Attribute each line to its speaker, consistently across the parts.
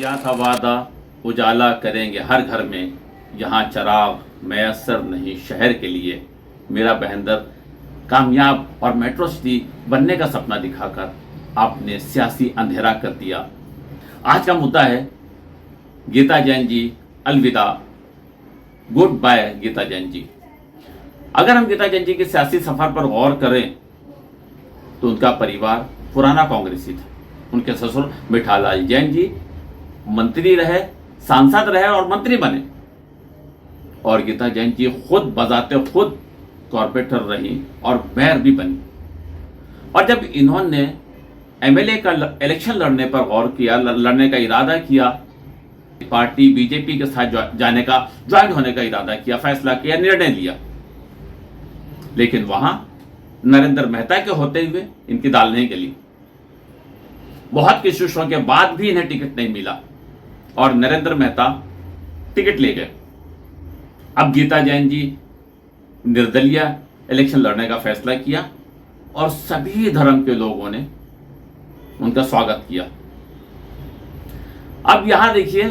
Speaker 1: किया था वादा उजाला करेंगे हर घर में, यहाँ चराग मैसर नहीं शहर के लिए। मेरा बहंदर कामयाब और मेट्रो सिटी बनने का सपना दिखाकर आपने सियासी अंधेरा कर दिया। आज का मुद्दा है गीता जैन जी, अलविदा, गुड बाय गीता जैन जी। अगर हम गीता जैन जी के सियासी सफर पर गौर करें तो उनका परिवार पुराना कांग्रेसी था। उनके ससुर मिठालाल जैन जी मंत्री रहे, सांसद रहे और मंत्री बने, और गीता जैन जी खुद बजाते खुद कॉर्पोरेटर रही और मेयर भी बनी। और जब इन्होंने एमएलए का इलेक्शन लड़ने पर गौर किया, लड़ने का इरादा किया, पार्टी बीजेपी के साथ जाने का, ज्वाइन होने का इरादा किया, फैसला किया, निर्णय लिया, लेकिन वहां नरेंद्र मेहता के होते हुए इनकी दाल नहीं गली। बहुत कोशिशों के बाद भी इन्हें टिकट नहीं मिला और नरेंद्र मेहता टिकट ले गए। अब गीता जैन जी निर्दलीय इलेक्शन लड़ने का फैसला किया और सभी धर्म के लोगों ने उनका स्वागत किया। अब यहां देखिए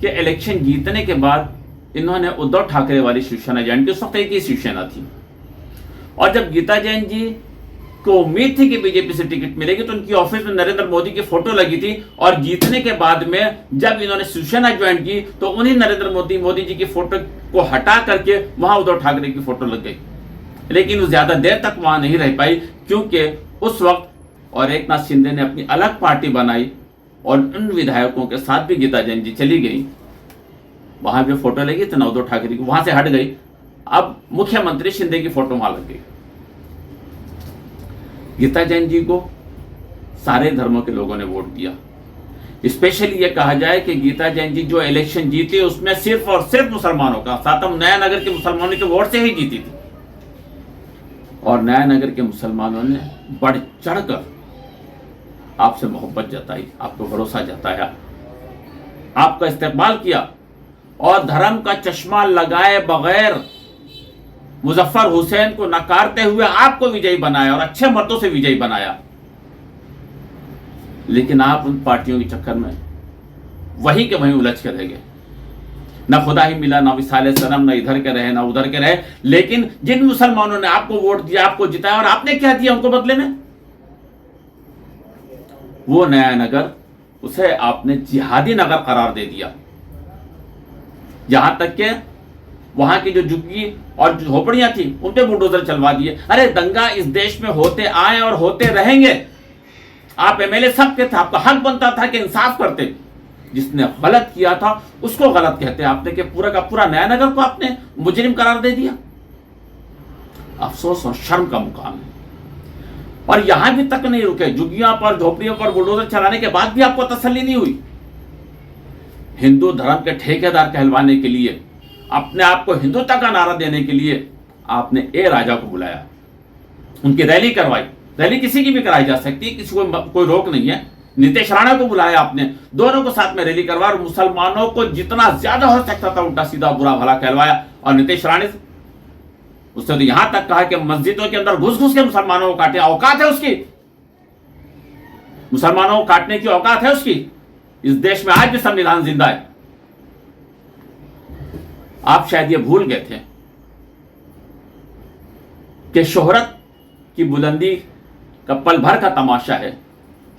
Speaker 1: कि इलेक्शन जीतने के बाद इन्होंने उद्धव ठाकरे वाली शिवसेना ज्वाइन की। उस वक्त एक ही शिवसेना थी, और जब गीता जैन जी को उम्मीद थी कि बीजेपी से टिकट मिलेगी तो उनकी ऑफिस में नरेंद्र मोदी की फोटो लगी थी, और जीतने के बाद में जब इन्होंने शिवसेना ज्वाइन की तो उन्हीं नरेंद्र मोदी जी की फोटो को हटा करके वहां उद्धव ठाकरे की फोटो लग गई। लेकिन वो ज्यादा देर तक वहां नहीं रह पाई, क्योंकि उस वक्त और एकनाथ शिंदे ने अपनी अलग पार्टी बनाई और उन विधायकों के साथ भी गीता जैन जी चली गई। वहां भी फोटो लगी तो उद्धव ठाकरे की वहां से हट गई। अब मुख्यमंत्री शिंदे की फोटो वहां लग गई। गीता जैन जी को सारे धर्मों के लोगों ने वोट दिया। स्पेशली ये कहा जाए कि गीता जैन जी जो इलेक्शन जीती उसमें सिर्फ और सिर्फ मुसलमानों का, सातम नया नगर के मुसलमानों के वोट से ही जीती थी, और नया नगर के मुसलमानों ने बढ़ चढ़कर आपसे मोहब्बत जताई, आपको भरोसा जताया, आपका इस्तेमाल किया, और धर्म का चश्मा लगाए बगैर मुजफ्फर हुसैन को नकारते हुए आपको विजयी बनाया और अच्छे मतों से विजयी बनाया। लेकिन आप उन पार्टियों के चक्कर में वहीं के वहीं उलझ के रह गए। ना खुदा ही मिला, ना विसाले सनम, ना इधर के रहे ना उधर के रहे। लेकिन जिन मुसलमानों ने आपको वोट दिया, आपको जिताया, और आपने क्या दिया उनको बदले में? वो नया नगर, उसे आपने जिहादी नगर करार दे दिया। यहां तक के वहां की जो झुग्गी और झोपड़ियां थी उन पे बुलडोजर चलवा दिए। अरे दंगा इस देश में होते आए और होते रहेंगे। आप एमएलए सब के थे, आपका हक बनता था कि इंसाफ करते। जिसने गलत किया था उसको गलत कहते आपने कि पूरा का पूरा नया नगर को आपने मुजरिम करार दे दिया। अफसोस और शर्म का मुकाम है। और यहां भी तक नहीं रुके, झुग्गियों पर, झोपड़ियों पर बुलडोजर चलाने के बाद भी आपको तसल्ली नहीं हुई। हिंदू धर्म के ठेकेदार कहलवाने के लिए, अपने आप को हिंदुत्व का नारा देने के लिए आपने ए राजा को बुलाया, उनकी रैली करवाई। रैली किसी की भी कराई जा सकती है, किसी को कोई रोक नहीं है। नीतीश राणा को बुलाया आपने, दोनों को साथ में रैली करवा और मुसलमानों को जितना ज्यादा हो सकता था उल्टा सीधा बुरा भला कहलवाया। और नीतीश राणे उसने तो यहां तक कहा कि मस्जिदों के अंदर घुस घुस के मुसलमानों को काटे, औकात है उसकी, मुसलमानों को काटने की औकात है उसकी। इस देश में आज भी संविधान जिंदा है। आप शायद ये भूल गए थे कि शोहरत की बुलंदी का पल भर का तमाशा है।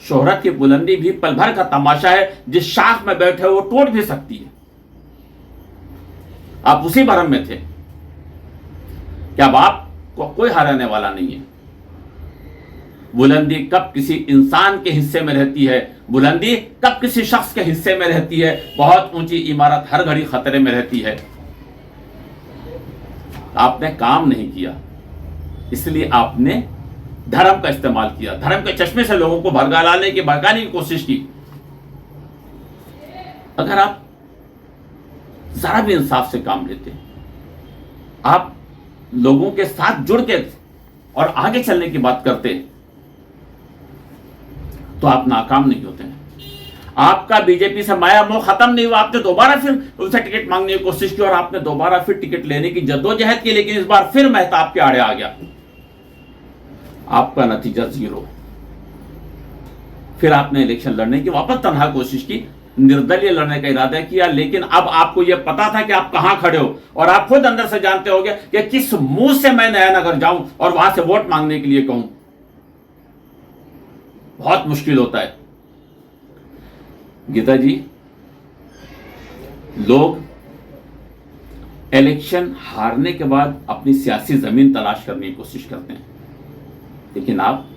Speaker 1: शोहरत की बुलंदी भी पल भर का तमाशा है, जिस शाख में बैठे वो टूट भी सकती है। आप उसी भरम में थे कि अब आपको कोई हराने वाला नहीं है। बुलंदी कब किसी इंसान के हिस्से में रहती है, बुलंदी कब किसी शख्स के हिस्से में रहती है। बहुत ऊंची इमारत हर घड़ी खतरे में रहती है। आपने काम नहीं किया, इसलिए आपने धर्म का इस्तेमाल किया, धर्म के चश्मे से लोगों को भड़काने की कोशिश की। अगर आप जरा भी इंसाफ से काम लेते, आप लोगों के साथ जुड़ के और आगे चलने की बात करते, तो आप नाकाम नहीं होते हैं। आपका बीजेपी से माया मोह खत्म नहीं हुआ। आपने दोबारा फिर उनसे टिकट मांगने की कोशिश की और आपने दोबारा फिर टिकट लेने की जद्दोजहद की, लेकिन इस बार फिर मेहता आपके आड़े आ गया। आपका नतीजा 0। फिर आपने इलेक्शन लड़ने की वापस तनहा कोशिश की, निर्दलीय लड़ने का इरादा किया, लेकिन अब आपको यह पता था कि आप कहां खड़े हो और आप खुद अंदर से जानते होगे कि किस मुंह से मैं नयानगर जाऊं और वहां से वोट मांगने के लिए कहूं। बहुत मुश्किल होता है गीता जी। लोग इलेक्शन हारने के बाद अपनी सियासी जमीन तलाश करने की कोशिश करते हैं, लेकिन आप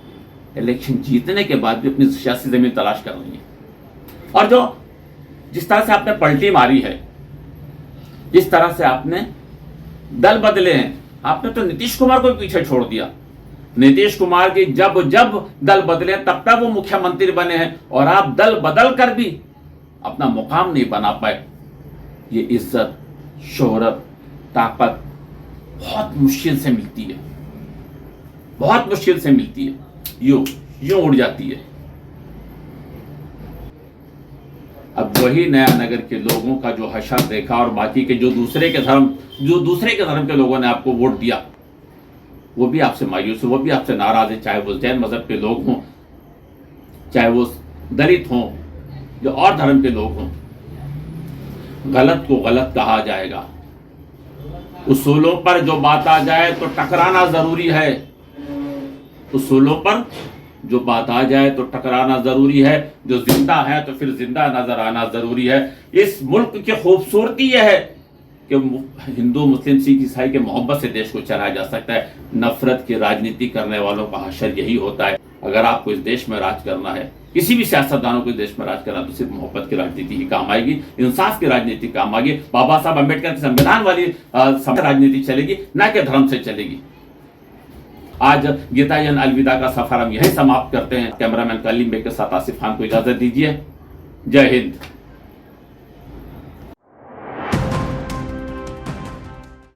Speaker 1: इलेक्शन जीतने के बाद भी अपनी सियासी जमीन तलाश कर रही हैं। और जो जिस तरह से आपने पलटी मारी है, जिस तरह से आपने दल बदले हैं, आपने तो नीतीश कुमार को पीछे छोड़ दिया। नीतीश कुमार की जब जब दल बदले तब तक वो मुख्यमंत्री बने हैं और आप दल बदल कर भी अपना मुकाम नहीं बना पाए। ये इज्जत, शोहरत, ताकत बहुत मुश्किल से मिलती है, बहुत मुश्किल से मिलती है, यूं उड़ जाती है। अब वही नयानगर के लोगों का जो हशर देखा और बाकी के जो दूसरे के धर्म के लोगों ने आपको वोट दिया, वो भी आपसे मायूस है, वो भी आपसे नाराज है, चाहे वो जैन मजहब के लोग हों, चाहे वो दलित हों, जो और धर्म के लोग हों। गलत को गलत कहा जाएगा, उसूलों पर जो बात आ जाए तो टकराना जरूरी है, उसूलों पर जो बात आ जाए तो टकराना जरूरी है। जो जिंदा है तो फिर जिंदा नजर आना जरूरी है। इस मुल्क की खूबसूरती यह है कि हिंदू, मुस्लिम, सिख, ईसाई के मोहब्बत से देश को चलाया जा सकता है। नफरत की राजनीति करने वालों का हशर यही होता है। अगर आपको इस देश में राज करना है, किसी भी सियासतदानों को इस देश में राज करना, तो सिर्फ मोहब्बत की राजनीति ही काम आएगी, इंसाफ की राजनीति काम आएगी। बाबा साहब अम्बेडकर के संविधान वाली राजनीति चलेगी, न कि धर्म से चलेगी। आज गीता जन अलविदा का सफर हम यही समाप्त करते हैं। कैमरामैन कलीम बेग के साथ आसिफ खान को इजाजत दीजिए। जय हिंद।